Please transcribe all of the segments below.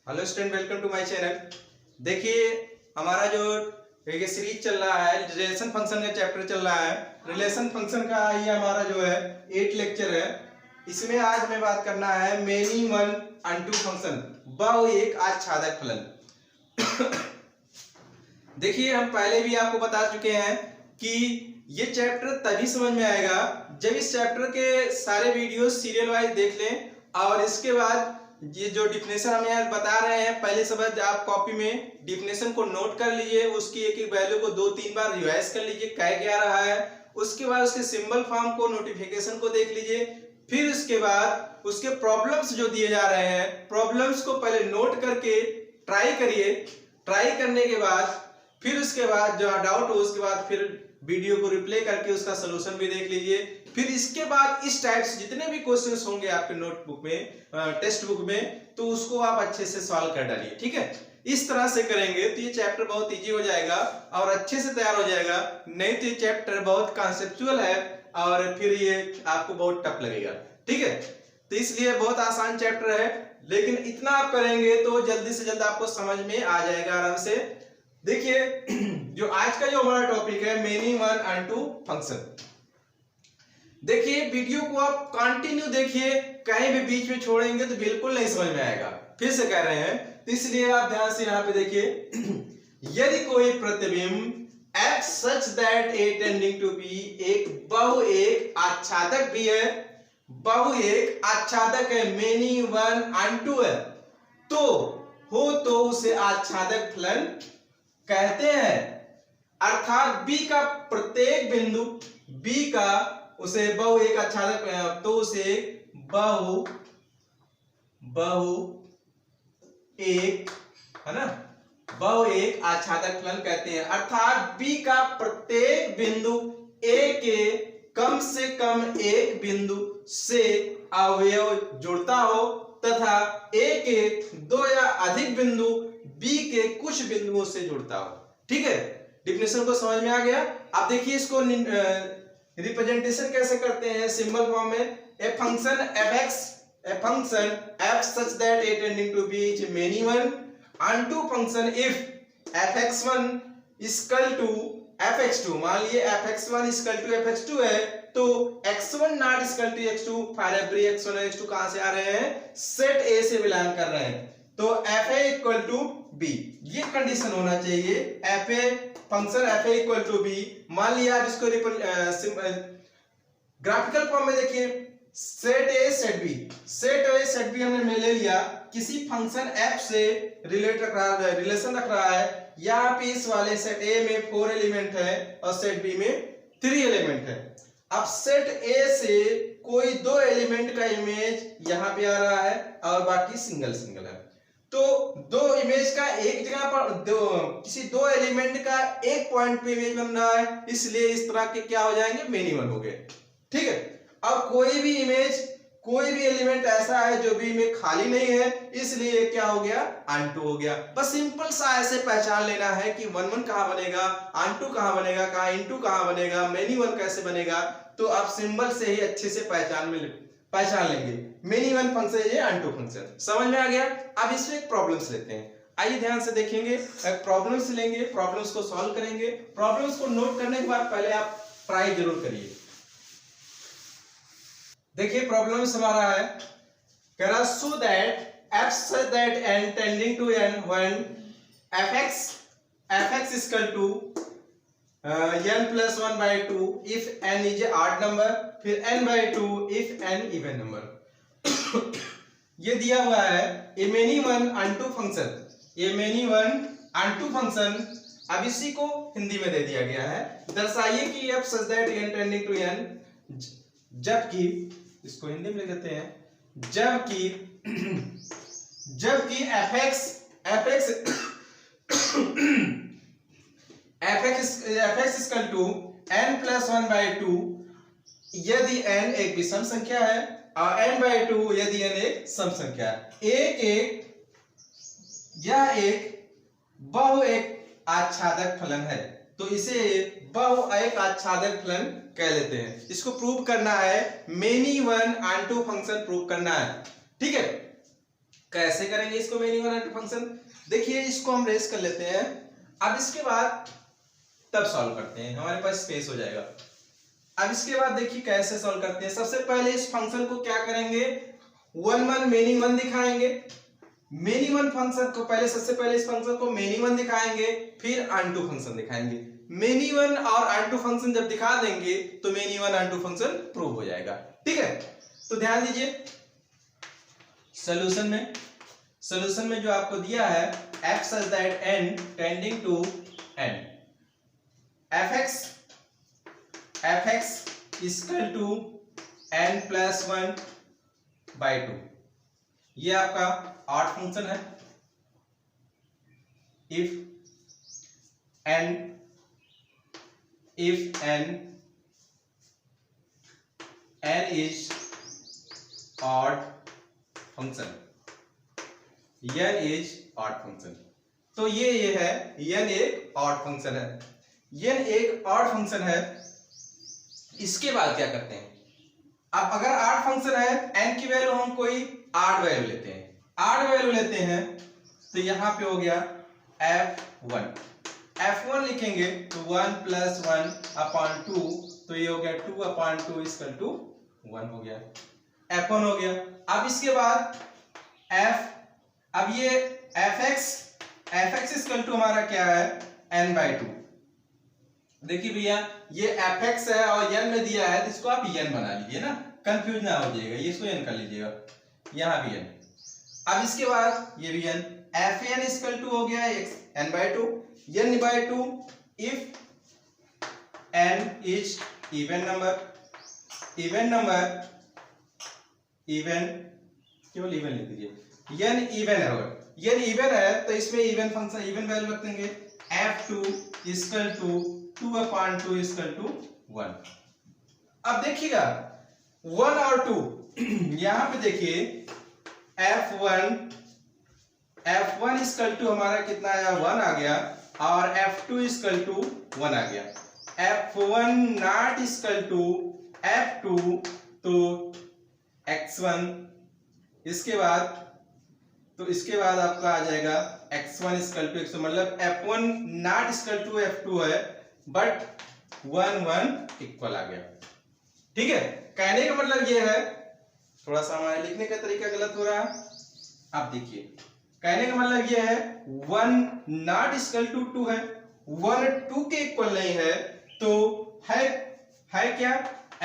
Hello student, welcome to my channel. देखिए हमारा जो एक सीरीज चल रहा है, रिलेशन फंक्शन का चैप्टर चल रहा है। रिलेशन फंक्शन का ये हमारा जो है 8 लेक्चर है। इसमें आज मैं बात करना है मेनी वन अनटू फंक्शन, बहु एक आच्छादक फलन। देखिए हम पहले भी आपको बता चुके हैं कि ये चैप्टर तभी समझ में आएगा जब इस चैप्टर के सारे वीडियो सीरियल वाइज देख लें और इसके बाद ये जो डिफिनेशन हम यहाँ बता रहे हैं पहले शब्द आप कॉपी में डिफिनेशन को नोट कर लीजिए, उसकी एक एक वैल्यू को 2-3 बार रिवाइज कर लीजिए क्या क्या रहा है। उसके बाद उसके सिंबल फॉर्म को, नोटिफिकेशन को देख लीजिए। फिर उसके बाद उसके प्रॉब्लम्स जो दिए जा रहे हैं, प्रॉब्लम्स को पहले नोट करके ट्राई करिए। ट्राई करने के बाद फिर उसके बाद जो डाउट हो उसके बाद फिर वीडियो को रिप्ले करके उसका सलूशन भी देख लीजिए। फिर इसके बाद इस टाइप से जितने भी क्वेश्चंस होंगे आपके नोटबुक में, टेक्स्ट बुक में, तो उसको आप अच्छे से सॉल्व कर डालिए। ठीक है, इस तरह से करेंगे तो ये चैप्टर बहुत इजी हो जाएगा और अच्छे से तैयार हो जाएगा। नहीं तो ये चैप्टर बहुत कॉन्सेप्चुअल है और फिर ये आपको बहुत टफ लगेगा। ठीक है, तो इसलिए बहुत आसान चैप्टर है, लेकिन इतना आप करेंगे तो जल्दी से जल्द आपको समझ में आ जाएगा आराम से। देखिए जो आज का जो हमारा टॉपिक है मेनी वन अनटू फंक्शन। देखिए वीडियो को आप कंटिन्यू देखिए, कहीं भी बीच में छोड़ेंगे तो बिल्कुल नहीं समझ में आएगा। फिर से कह रहे हैं, तो इसलिए आप ध्यान से यहाँ पे देखिए। यदि कोई प्रतिबिंब F such that A tending to B एक बहु एक आच्छादक भी है, बहु एक आच्छादक है, मेनी वन अनटू है, तो उसे आच्छादक फलन कहते हैं। अर्थात B का प्रत्येक बिंदु B का उसे बहु एक आच्छादक, तो उसे बहु एक, है ना, बहु एक आच्छादक फलन कहते हैं। अर्थात B का प्रत्येक बिंदु A के कम से कम एक बिंदु से अवयव जुड़ता हो तथा A के दो या अधिक बिंदु B के कुछ बिंदुओं से जुड़ता हो। ठीक है, डिफिनेशन को समझ में आ गया। अब देखिए इसको रिप्रेजेंटेशन कैसे करते हैं सिंबल फॉर्म में। A function f such that A tending to B is many one unto function if fx1 equal to fx2। मान लिए fx1 equal to fx2 है तो x1 not equal to x2 for every x1 और x2 कहां से आ रहे हैं, set A से बिलोंग कर रहे हैं, तो fa इक्वल टू b, ये कंडीशन होना चाहिए। fa function fa equal to b। मान लिया आप इसको ग्राफिकल फॉर्म में देखिए, सेट a सेट b हमने ले लिया, किसी फंक्शन f से रिलेशन रख रहा है। यहाँ पे इस वाले सेट a में 4 एलिमेंट है और सेट b में 3 एलिमेंट है। अब सेट a से कोई 2 एलिमेंट का इमेज यहाँ पे आ रहा है और बाकी सिंगल है, तो 2 इमेज का एक जगह पर किसी 2 एलिमेंट का एक पॉइंट पे इमेज बन रहा है, इसलिए इस तरह के क्या हो जाएंगे, मेनी वन हो गए। ठीक है, अब कोई भी एलिमेंट ऐसा है जो भी में खाली नहीं है, इसलिए क्या हो गया, अनटू हो गया। बस सिंपल सा ऐसे पहचान लेना है कि 1 1 कहां बनेगा, अनटू कहां बनेगा, कहां इनटू कहां बनेगा, मेनी वन कैसे बनेगा, तो आप सिंबल से ही अच्छे से पहचान लेंगे। मेनी वन फंक्शन है, अनटू फंक्शन समझ में आ गया। अब इसमें एक प्रॉब्लम्स लेते हैं, आइए ध्यान से देखेंगे। प्रॉब्लम्स लेंगे, प्रॉब्लम्स को सॉल्व करेंगे। प्रॉब्लम्स को नोट करने के बाद पहले आप ट्राई जरूर करिए। देखिए प्रॉब्लम्स हमारा है, कह रहा so that f such that n tending to n when fx equal to n plus 1 by 2 if n is a odd number, फिर n by 2 if n even number। ये दिया हुआ है a many one unto function। अब इसी को हिंदी में दे दिया गया है। दर्शाइए कि f such that n tending to n, जबकि इसको हिंदी में लिख देते हैं, जबकि fx equal to n plus 1 by 2 यदि n एक विषम संख्या है और n by 2 यदि n एक सम संख्या है। यह एक बहु एक आच्छादक फलन है, तो इसे बहु एक आच्छादक फलन कह लेते हैं। इसको प्रूव करना है, many one onto function prove करना है। ठीक है, कैसे करेंगे इसको many one onto function? देखिए इसको हम रेस कर लेते हैं, अब इसके बाद तब सॉल्व करते हैं, हमारे पास स्पेस हो जाएगा। अब इसके बाद देखिए कैसे सॉल्व करते हैं। सबसे पहले इस फंक्शन को क्या करेंगे, वन वन मेनी वन दिखाएंगे। मेनी वन फंक्शन को पहले, सबसे पहले इस फंक्शन को मेनी वन दिखाएंगे, फिर अनटू फंक्शन दिखाएंगे। मेनी वन और अनटू फंक्शन जब दिखा देंगे तो many one onto function prove हो जाएगा। ठीक है, तो ध्यान दीजिए सॉल्यूशन में जो आपको दिया है f such that n tending to n, fx equal to n plus 1 by 2, ये आपका ऑड फंक्शन है। If n is odd function, n is odd function, तो ये है n एक ऑड फंक्शन है। n एक ऑड फंक्शन है। इसके बाद क्या करते हैं, अब अगर ऑड फंक्शन है, n की वैल्यू हम कोई ऑड वैल्यू लेते हैं, ऑड वैल्यू लेते हैं, तो यहां पे हो गया f1 लिखेंगे तो 1 प्लस 1 अपॉन 2, तो ये हो गया 2 अपॉन 2 इक्वल टू 1 हो गया, f1 हो गया। अब इसके बाद अब ये fx इक्वल टू हमारा क्या है n बाई 2। देखिए भैया ये fx है और n में दिया है, तो इसको आप n बना लीजिए ना, कंफ्यूज ना हो जाएगा, ये इसको n कर लीजिएगा, यहाँ भी n। अब इसके बाद ये भी n, fn इक्वल टू हो गया n by 2, n by 2 if n is even number, केवल इवन लिख दीजिए, n इवन है, अगर n इवन है तो इसमें इवन फंक्शन इवन वैल्यू रखेंगे, f2 equal to 2 upon 2 equal to 1। अब देखिएगा 1 और 2 यहां पे देखिए f1 इक्वल टू हमारा कितना आया 1 आ गया, और f2 इक्वल टू 1 आ गया, f1 not equal to f2 तो x1, इसके बाद आपका आ जाएगा x1 इक्वल टू x2, मतलब f1 not equal to f2 है, बट 1 1 इक्वल आ गया। ठीक है, कहने का मतलब ये है, थोड़ा सा हमारे लिखने का तरीका गलत हो रहा है। आप देखिए कहने का मतलब ये है 1 नॉट इक्वल टू 2 है, 1 2 के इक्वल नहीं है, तो है क्या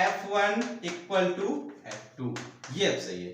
f1 इक्वल टू f2, ये अब सही है।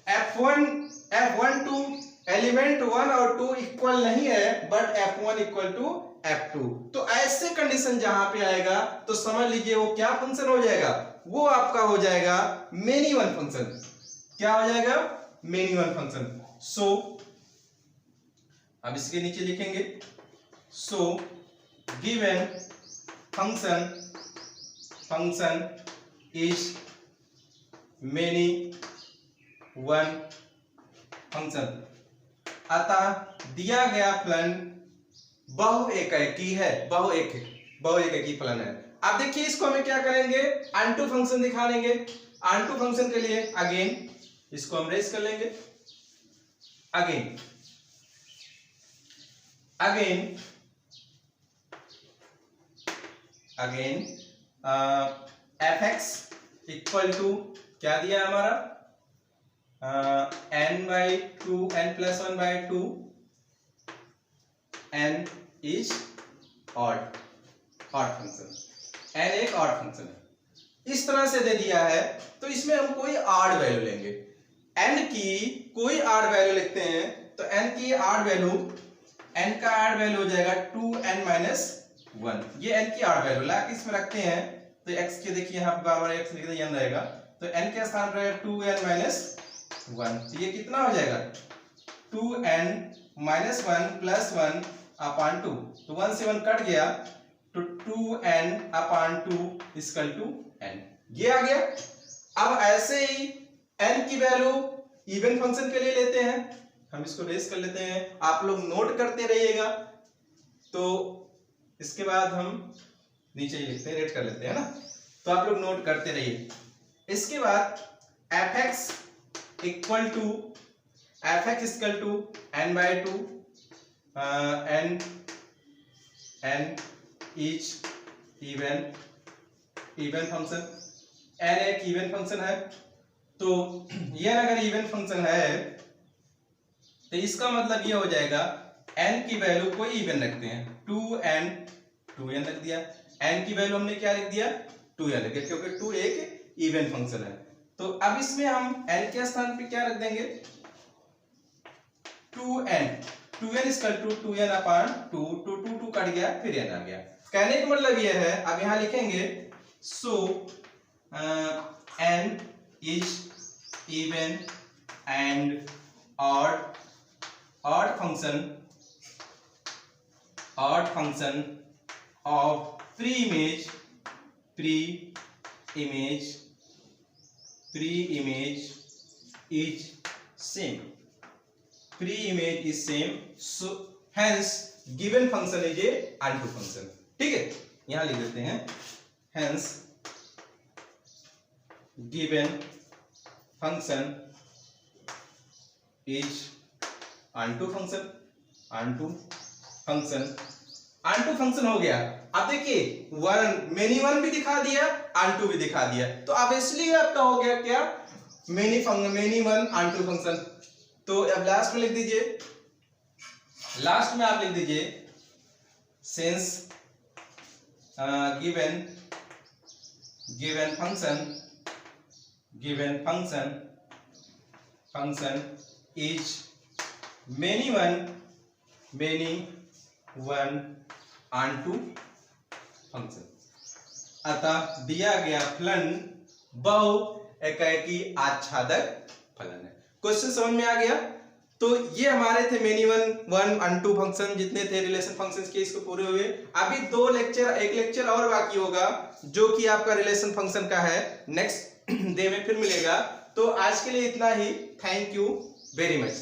f1 2 एलिमेंट 1 और 2 इक्वल नहीं है, but f1 equal to f2, तो ऐसे कंडीशन जहां पे आएगा तो समझ लीजिए वो क्या फंक्शन हो जाएगा, वो आपका हो जाएगा मेनी वन फंक्शन। क्या हो जाएगा, मेनी वन फंक्शन। सो अब इसके नीचे लिखेंगे, so given function is many one function, अतः दिया गया फलन बहुएकी है, बहुएकी फलन है। अब देखिए इसको हमें क्या करेंगे, अनटू फंक्शन दिखा देंगे। अनटू फंक्शन के लिए अगेन इसको हम रेस कर लेंगे, अगेन fx इक्वल टू क्या दिया हमारा n by 2 n plus 1 by 2, n is odd function, n एक ऑड फंक्शन है। इस तरह से दे दिया है, तो इसमें हम कोई ऑड वैल्यू लेंगे, n की कोई ऑड वैल्यू लिखते हैं, तो n की ऑड वैल्यू, n का ऑड वैल्यू हो जाएगा 2n माइनस 1, ये n की ऑड वैल्यू ला के इसमें रखते हैं, तो x के देखिए यहाँ बार x लिख दें n रहेगा, तो n के स्थान पर 2n माइनस 1, तो ये कितना हो जाएगा 2n माइनस 1 प्लस 1 अपॉन 2, तो 1 से 1 कट गया, तो 2n upon 2 equal to n, ये आ गया। अब ऐसे ही n की वैल्यू इवन फंक्शन के लिए लेते हैं, हम इसको रेस कर लेते हैं, आप लोग नोट करते रहिएगा, तो इसके बाद हम नीचे ही लिखते हैं, रेट कर लेते हैं ना, तो आप लोग नोट करते रहिए। इसके बाद fx equal to F X equal to n by 2 n is even function, n एक इवन फंक्शन है। तो ये अगर इवन फंक्शन है तो इसका मतलब ये हो जाएगा n की वैल्यू कोई इवन रखते हैं, 2n रख दिया, n की वैल्यू हमने क्या लिख दिया 2n रख दिया, क्योंकि 2 एक इवन फंक्शन है। तो अब इसमें हम n के स्थान पे क्या रख देंगे 2n equal to 2n upon 2 cut गया, फिर n आ गया। कहने का मतलब ये है, अब यहां लिखेंगे सो n is even and odd function of pre image is same, so hence given function is a onto function। ठीक है, यहां लिख देते हैं hence given function is onto function हो गया। अब देखिए मेनी वन भी दिखा दिया, onto भी दिखा दिया, तो अब इसलिए आपका हो गया क्या मेनी वन onto फंक्शन। तो अब लास्ट में लिख दीजिए, लास्ट में आप लिख दीजिए since given function is many one onto function, अतः दिया गया फलन बहु एकाकी आच्छादक फलन है। क्वेश्चन समझ में आ गया। तो ये हमारे थे मेनी वन onto फंक्शन, जितने थे रिलेशन फंक्शंस के इसको पूरे हुए। अभी एक लेक्चर और बाकी होगा जो कि आपका रिलेशन फंक्शन का है, नेक्स्ट डे में फिर मिलेगा। तो आज के लिए इतना ही, थैंक यू वेरी मच।